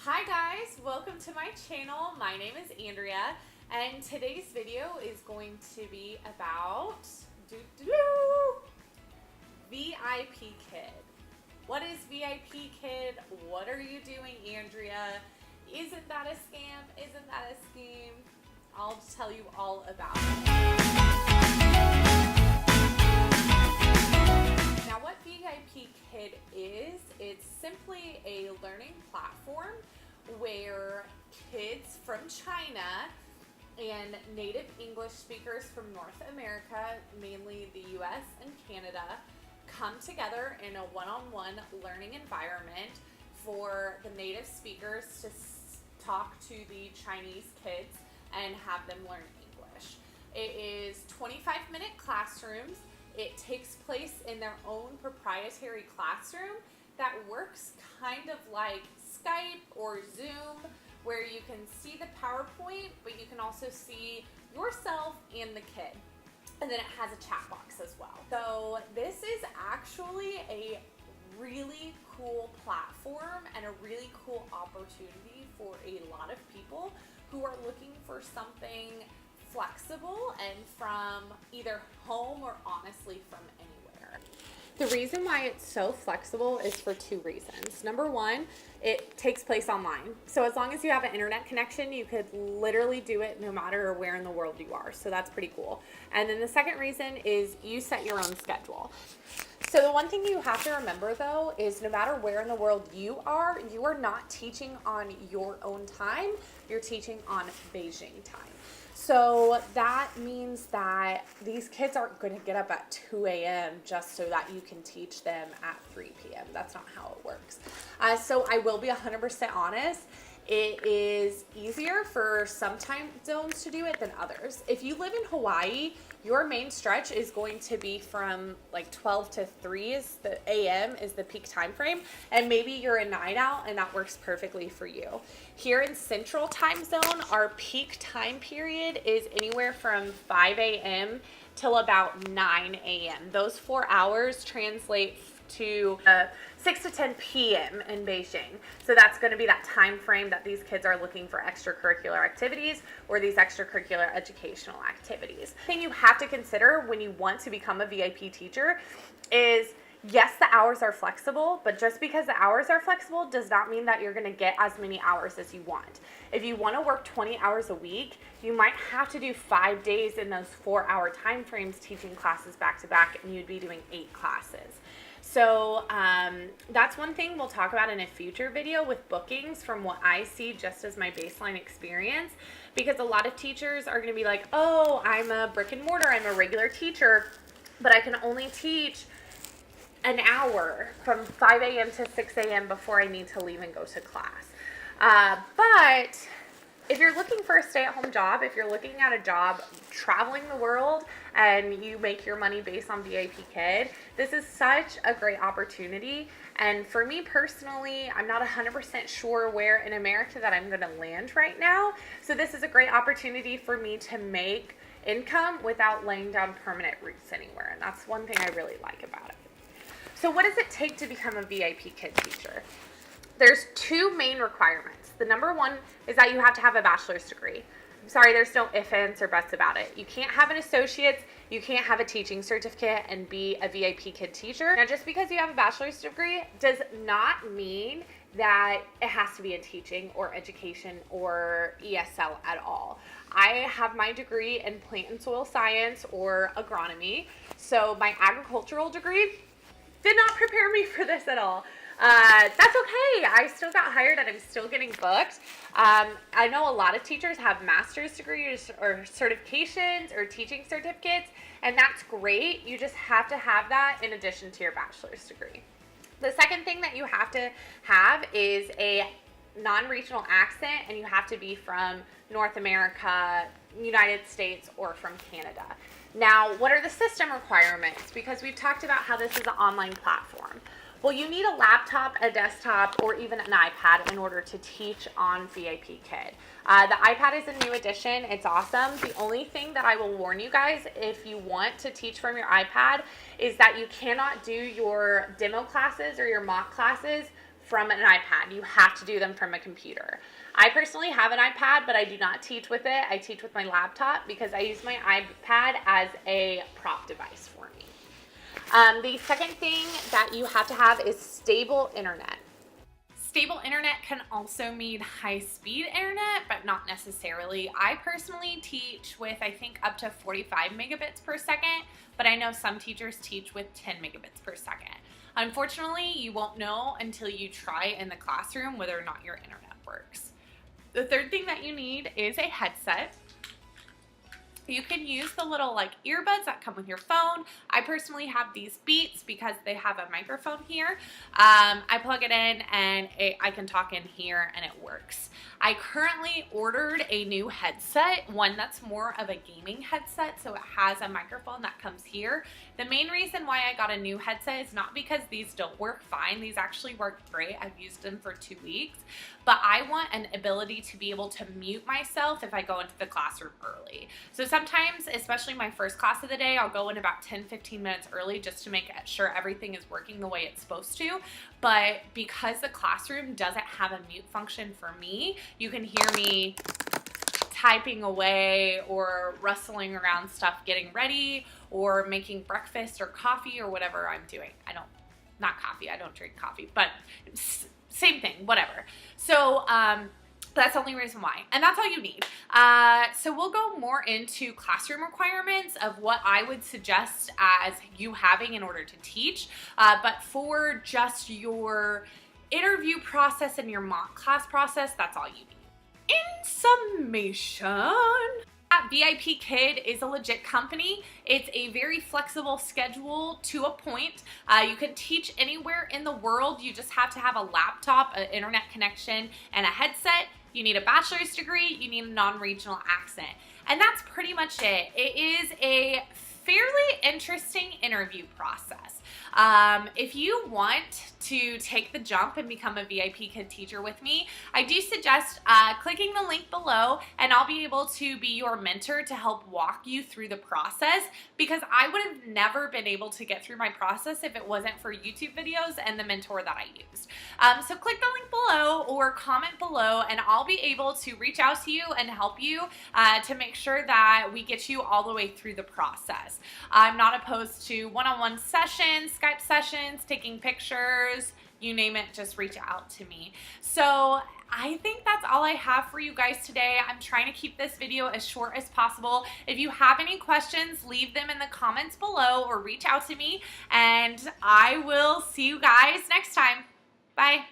Hi guys, welcome to my channel. My name is Andrea and today's video is going to be about VIP Kid. What is VIP Kid? What are you doing, Andrea? Isn't that a scam? Isn't that a scheme? I'll tell you all about it. Now what VIP Kid is, it's simply a learning platform where kids from China and native English speakers from North America, mainly the US and Canada, come together in a one-on-one learning environment for the native speakers to talk to the Chinese kids and have them learn English. It is 25-minute classrooms. It takes place in their own proprietary classroom that works kind of like Skype or Zoom, where you can see the PowerPoint, but you can also see yourself and the kid. And then it has a chat box as well. So this is actually a really cool platform and a really cool opportunity for a lot of people who are looking for something flexible and from either home or honestly from anywhere. The reason why it's so flexible is for two reasons. Number one, it takes place online. So as long as you have an internet connection, you could literally do it no matter where in the world you are. So that's pretty cool. And then the second reason is you set your own schedule. So the one thing you have to remember though is no matter where in the world you are not teaching on your own time, you're teaching on Beijing time. So that means that these kids aren't going to get up at 2 a.m. just so that you can teach them at 3 p.m. That's not how it works. So I will be 100% honest. It is easier for some time zones to do it than others. If you live in Hawaii, your main stretch is going to be from like 12 to 3 is the a.m. is the peak time frame, and maybe you're a night out and that works perfectly for you. Here in Central Time Zone, our peak time period is anywhere from 5 a.m. till about 9 a.m. Those 4 hours translate to 6 to 10 p.m. in Beijing. So that's going to be that time frame that these kids are looking for extracurricular activities or these extracurricular educational activities. The thing you have to consider when you want to become a VIP teacher is, yes, the hours are flexible, but just because the hours are flexible does not mean that you're going to get as many hours as you want. If you want to work 20 hours a week, you might have to do 5 days in those 4-hour time frames teaching classes back to back, and you'd be doing 8 classes. So that's one thing we'll talk about in a future video with bookings from what I see just as my baseline experience, because a lot of teachers are going to be like, oh, I'm a brick and mortar, I'm a regular teacher, but I can only teach an hour from 5 a.m. to 6 a.m. before I need to leave and go to class. But if you're looking for a stay-at-home job, if you're looking at a job traveling the world and you make your money based on VIP Kid, this is such a great opportunity. And for me personally, I'm not 100% sure where in America that I'm going to land right now. So this is a great opportunity for me to make income without laying down permanent roots anywhere. And that's one thing I really like about it. So what does it take to become a VIP Kid teacher? There's 2 main requirements. The number one is that you have to have a bachelor's degree. I'm sorry, there's no ifs, ands, or buts about it. You can't have an associate's, you can't have a teaching certificate and be a VIP Kid teacher. Now, just because you have a bachelor's degree does not mean that it has to be in teaching or education or ESL at all. I have my degree in plant and soil science or agronomy, so my agricultural degree did not prepare me for this at all. That's okay. I still got hired and I'm still getting booked. I know a lot of teachers have master's degrees or certifications or teaching certificates, and that's great. You just have to have that in addition to your bachelor's degree. The second thing that you have to have is a non-regional accent, and you have to be from North America, United States, or from Canada. Now, what are the system requirements? Because we've talked about how this is an online platform. Well, you need a laptop, a desktop, or even an iPad in order to teach on VIP Kid. The iPad is a new addition. It's awesome. The only thing that I will warn you guys, if you want to teach from your iPad, is that you cannot do your demo classes or your mock classes from an iPad. You have to do them from a computer. I personally have an iPad, but I do not teach with it. I teach with my laptop because I use my iPad as a prop device for me. The second thing that you have to have is stable internet. Stable internet can also mean high-speed internet, but not necessarily. I personally teach with, I think, up to 45 megabits per second, but I know some teachers teach with 10 megabits per second. Unfortunately, you won't know until you try in the classroom whether or not your internet works. The third thing that you need is a headset. You can use the little like earbuds that come with your phone. I personally have these Beats because they have a microphone here. I plug it in and I can talk in here and it works. I currently ordered a new headset, one that's more of a gaming headset, so it has a microphone that comes here. The main reason why I got a new headset is not because these don't work fine. These actually work great. I've used them for 2 weeks, but I want an ability to be able to mute myself if I go into the classroom early. So sometimes, especially my first class of the day, I'll go in about 10-15 minutes early just to make sure everything is working the way it's supposed to. But because the classroom doesn't have a mute function for me, you can hear me typing away or rustling around stuff getting ready or making breakfast or coffee or whatever I'm doing. Not coffee, I don't drink coffee, but same thing, whatever. So that's the only reason why, and that's all you need. So we'll go more into classroom requirements of what I would suggest as you having in order to teach, but for just your interview process and your mock class process, that's all you need. In summation, Vipkid is a legit company. It's a very flexible schedule to a point. You can teach anywhere in the world. You just have to have a laptop, an internet connection, and a headset. You need a bachelor's degree. You need a non-regional accent. And that's pretty much it. It is a fairly interesting interview process. If you want to take the jump and become a Vipkid teacher with me, I do suggest clicking the link below, and I'll be able to be your mentor to help walk you through the process, because I would have never been able to get through my process if it wasn't for YouTube videos and the mentor that I used. So click the link below or comment below, and I'll be able to reach out to you and help you to make sure that we get you all the way through the process. I'm not opposed to one-on-one sessions, Skype sessions, taking pictures, you name it, just reach out to me. So I think that's all I have for you guys today. I'm trying to keep this video as short as possible. If you have any questions, leave them in the comments below or reach out to me, and I will see you guys next time. Bye.